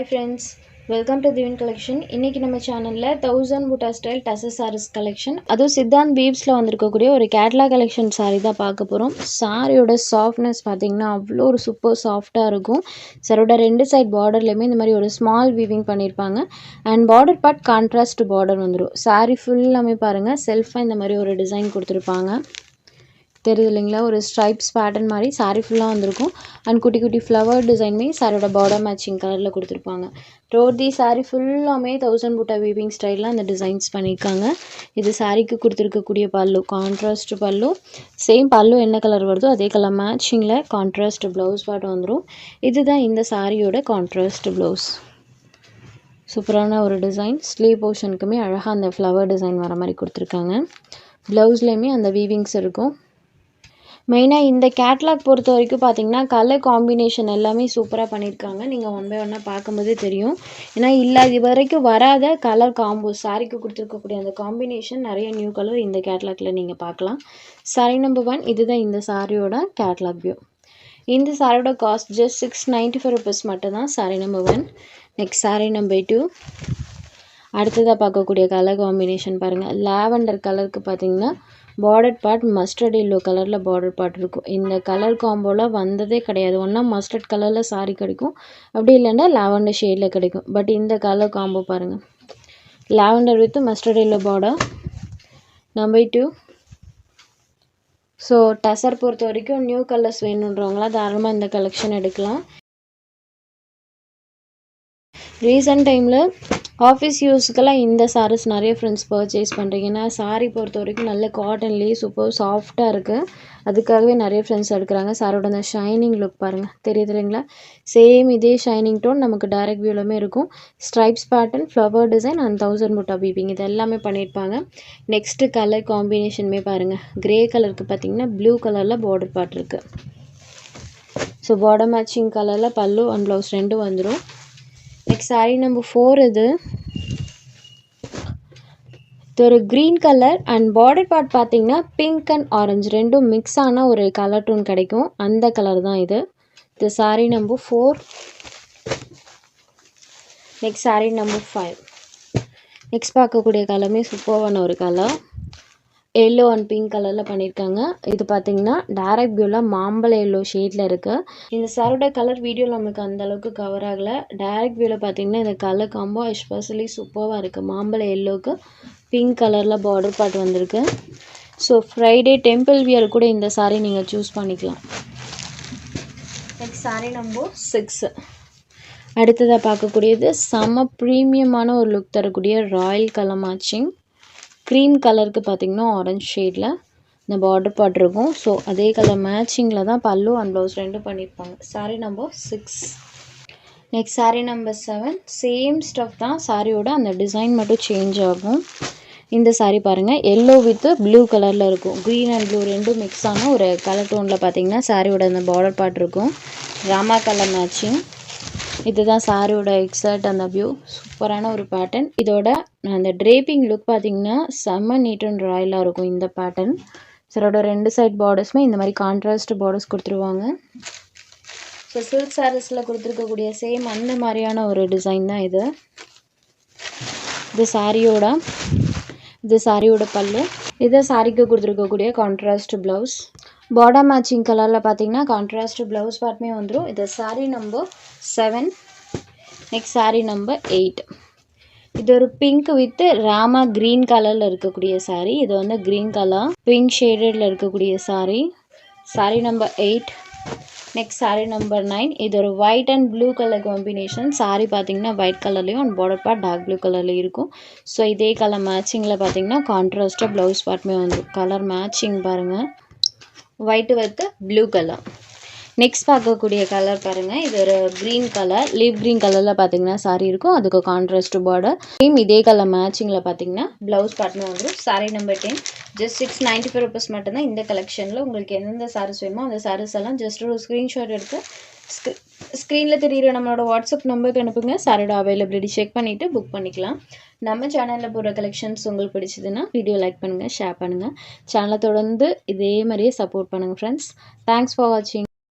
Hi friends, welcome to Divine Collection. இன்னைக்கு நம்ம சேனல்ல 1000 புட்டா ஸ்டைல் டசர் sarees collection. அதுவும் சித்தாந்த் வீவ்ஸ்ல வந்திருக்கக்கூடிய ஒரு கேட்லாக் கலெக்ஷன் saree தான் பார்க்க போறோம். சாரியோட சாஃப்ட்னஸ் பாத்தீங்கன்னா அவ்வளோ ஒரு சூப்பர் சாஃப்டா இருக்கும். சாரோட ரெண்டு சைடு பார்டர்லயுமே இந்த மாதிரி ஒரு ஸ்மால் வீவிங் பண்ணிருப்பாங்க. And border part contrast border வந்துரும். saree ஃபுல்லாமே பாருங்க செல்ஃபா இந்த மாதிரி ஒரு டிசைன் கொடுத்திருப்பாங்க. தெரியுது இல்லைங்களா, ஒரு ஸ்ட்ரைப்ஸ் பேட்டர்ன் மாதிரி சாரீ ஃபுல்லாக வந்திருக்கும். அண்ட் குட்டி குட்டி ஃப்ளவர் டிசைனுமே சாரியோட பார்டர் மேட்சிங் கலரில் கொடுத்துருப்பாங்க. ரோடி சாரீ ஃபுல்லாமே 1000 புட்டா வீவிங் ஸ்டைலில் அந்த டிசைன்ஸ் பண்ணியிருக்காங்க. இது சாரீக்கு கொடுத்துருக்கக்கூடிய பல்லு கான்ட்ராஸ்ட் பல்லு. சேம் பல்லு என்ன கலர் வருதோ அதே கலர் மேட்சிங்கில் கான்ட்ராஸ்ட் ப்ளவுஸ் பார்ட் வந்துடும். இதுதான் இந்த சாரியோட கான்ட்ராஸ்ட் ப்ளவுஸ். சூப்பரான ஒரு டிசைன். ஸ்லீவ் போர்ஷனுக்குமே அழகாக அந்த ஃப்ளவர் டிசைன் வர மாதிரி கொடுத்துருக்காங்க. ப்ளவுஸ்லேயுமே அந்த வீவிங்ஸ் இருக்கும். மெயினாக இந்த கேட்லாக் பொறுத்த வரைக்கும் பார்த்தீங்கன்னா கலர் காம்பினேஷன் எல்லாமே சூப்பராக பண்ணியிருக்காங்க. நீங்கள் ஒன் பை ஒன்னாக பார்க்கும்போதே தெரியும். ஏன்னா இது வரைக்கும் வராத கலர் காம்போ சாரிக்கு கொடுத்துருக்கக்கூடிய அந்த காம்பினேஷன் நிறைய நியூ கலர் இந்த கேட்லாகில் நீங்கள் பார்க்கலாம். சாரி நம்பர் 1 இதுதான் இந்த சாரியோட கேட்லாக் வியூ. இந்த சாரியோட காஸ்ட் ஜஸ்ட் 695 ருபீஸ் மட்டும்தான் sorry number 1. Next sorry number 2. அடுத்ததாக பார்க்கக்கூடிய கலர் காம்பினேஷன் பாருங்கள். லாவெண்டர் கலருக்கு பார்த்தீங்கன்னா பார்டர் பார்ட் மஸ்டர்ட் எல்லோ கலரில் பார்டர் பார்ட் இருக்கும். இந்த கலர் காம்போவில் வந்ததே கிடையாது. ஒன்றா மஸ்டர்ட் கலரில் சாரி கிடைக்கும், அப்படி இல்லைன்னா லாவெண்டர் ஷேடில் கிடைக்கும். பட் இந்த கலர் காம்போ பாருங்கள், lavender with mustard yellow border. Number 2. So tussar பொறுத்த வரைக்கும் நியூ கலர்ஸ் வேணுன்றவங்களாம் தாராளமாக இந்த கலெக்ஷன் எடுக்கலாம். ரீசெண்ட் டைமில் ஆஃபீஸ் யூஸுக்கெல்லாம் இந்த சாரீஸ் நிறைய ஃப்ரெண்ட்ஸ் பர்ச்சேஸ் பண்ணுறீங்கன்னா சாரீ பொறுத்த வரைக்கும் நல்ல காட்டன்லேயே சூப்பர் சாஃப்டாக இருக்குது. அதுக்காகவே நிறைய ஃப்ரெண்ட்ஸ் எடுக்கிறாங்க. சாரோட அந்த ஷைனிங் லுக் பாருங்கள், தெரியுது இல்லைங்களா? சேம் இதே ஷைனிங் டோன் நமக்கு டைரக்ட் வியூலுமே இருக்கும். Stripes pattern, flower design and 1000 புட்டா வீவிங் இது எல்லாமே பண்ணியிருப்பாங்க. நெக்ஸ்ட்டு கலர் காம்பினேஷனுமே பாருங்கள். கிரே கலருக்கு பார்த்தீங்கன்னா ப்ளூ கலரில் பார்டர் பார்ட் இருக்குது. ஸோ பார்டர் மேட்சிங் கலரில் பல்லு அண்ட் ப்ளவுஸ் ரெண்டும் வந்துடும். Next sorry number 4. இது ஒரு green colour and border part பார்த்தீங்கன்னா பிங்க் அண்ட் ஆரஞ்சு ரெண்டும் மிக்ஸ் ஆன ஒரு கலர் டோன் கிடைக்கும். அந்த கலர் தான் இது. இது sorry number 4. Next sorry number 5. Next பார்க்கக்கூடிய கலருமே சூப்பரான ஒரு கலர். எல்லோ அண்ட் பிங்க் கலரில் பண்ணியிருக்காங்க. இது பார்த்தீங்கன்னா டைரக்ட் வியூவில் மாம்பழ எல்லோ ஷேடில் இருக்குது. இந்த சாரோட கலர் வீடியோவில் நம்மளுக்கு அந்தளவுக்கு கவர் ஆகலை. டைரக்ட் வியூவில் பார்த்தீங்கன்னா இந்த கலர் காம்போ எஸ்பெஷலி சூப்பராக இருக்குது. மாம்பழ எல்லோவுக்கு பிங்க் கலரில் பார்டர் பார்ட் வந்திருக்கு. ஸோ ஃப்ரைடே டெம்பிள் வியர் கூட இந்த சாரீ நீங்கள் சூஸ் பண்ணிக்கலாம். Next sari number 6. அடுத்ததாக பார்க்கக்கூடியது செம்ம ப்ரீமியமான ஒரு லுக் தரக்கூடிய ராயல் கலர் மேட்சிங். க்ரீம் கலருக்கு பார்த்தீங்கன்னா ஆரஞ்ச் ஷேடில் இந்த பார்டர் பார்ட் இருக்கும். ஸோ அதே கலர் மேட்சிங்கில் தான் பல்லு அண்ட் ப்ளவுஸ் ரெண்டும் பண்ணியிருப்பாங்க. Sari number 6. Next sari number 7. Same stuff தான், சாரியோட அந்த டிசைன் மட்டும் சேஞ்ச் ஆகும். இந்த சாரீ பாருங்கள், எல்லோ வித் ப்ளூ கலரில் இருக்கும். க்ரீன் அண்ட் ப்ளூ ரெண்டும் மிக்ஸ் ஆன ஒரு கலர் டோனில் பார்த்தீங்கன்னா சாரியோட அந்த பார்டர் பார்ட் இருக்கும். Rama colour matching. இதுதான் சாரியோட எக்ஸாக்ட் அந்த வியூ. சூப்பரான ஒரு பேட்டர்ன். இதோட அந்த ட்ரேப்பிங் லுக் பார்த்தீங்கன்னா செம்ம நீட் அண்ட் ராயலாக இருக்கும் இந்த பேட்டர்ன். சாரோட ரெண்டு சைட் பார்டர்ஸுமே இந்த மாதிரி கான்ட்ராஸ்ட் பார்டர்ஸ் கொடுத்துருவாங்க. ஸோ சில்க் சாரீஸில் கொடுத்துருக்கக்கூடிய சேம் அந்த மாதிரியான ஒரு டிசைன் தான் இது. இது சாரியோட பல்லு. இது சாரிக்கு கொடுத்துருக்கக்கூடிய கான்ட்ராஸ்ட் ப்ளவுஸ். பார்டர் மேட்சிங் கலரில் பார்த்தீங்கன்னா கான்ட்ராஸ்ட் ப்ளவுஸ் பார்ட்டுமே வந்துடும். இது sari number 7. Next sari number 8. இது ஒரு பிங்க் வித் ராமா க்ரீன் கலரில் இருக்கக்கூடிய சாரீ. இது வந்து க்ரீன் கலர் பிங்க் ஷேடடில் இருக்கக்கூடிய sari. Sari number 8. Next sari number 9. இது ஒரு white and blue colour combination. Sari பார்த்தீங்கன்னா ஒயிட் கலர்லேயும் and border part dark blue கலர்லேயும் இருக்கும். ஸோ இதே கலர் மேட்சிங்கில் பார்த்தீங்கன்னா கான்ட்ராஸ்ட்டாக ப்ளவுஸ் பார்ட்டுமே வந்துடும். கலர் மேட்சிங் பாருங்கள், white with blue colour. Next பார்க்கக்கூடிய கலர் பாருங்கள். இது ஒரு க்ரீன் கலர், லீவ் க்ரீன் கலரில் பார்த்தீங்கன்னா சாரீ இருக்கும். அதுக்கு கான்ட்ராஸ்ட் பார்டர். சேம் இதே கலர் மேட்சிங்கில் பார்த்தீங்கன்னா ப்ளவுஸ் பார்ட்னு வந்துடும். சாரீ நம்பர் 10. ஜஸ்ட் 695 ருபீஸ் மட்டும்தான். இந்த கலெக்ஷனில் உங்களுக்கு எந்தெந்த சாரீஸ் வேணுமோ அந்த சாரீஸ் எல்லாம் ஜஸ்ட் ஒரு ஸ்க்ரீன்ஷாட் எடுத்து ஸ்க்ரீனில் தெரியுற நம்மளோட வாட்ஸ்அப் நம்பருக்கு அனுப்புங்க. சாரோட அவைலபிலிட்டி செக் பண்ணிவிட்டு புக் பண்ணிக்கலாம். நம்ம சேனலில் போகிற கலெக்ஷன்ஸ் உங்களுக்கு பிடிச்சதுன்னா வீடியோ லைக் பண்ணுங்கள், ஷேர் பண்ணுங்கள். சேனலை தொடர்ந்து இதே மாதிரியே சப்போர்ட் பண்ணுங்கள் ஃப்ரெண்ட்ஸ். தேங்க்ஸ் ஃபார் வாட்சிங்.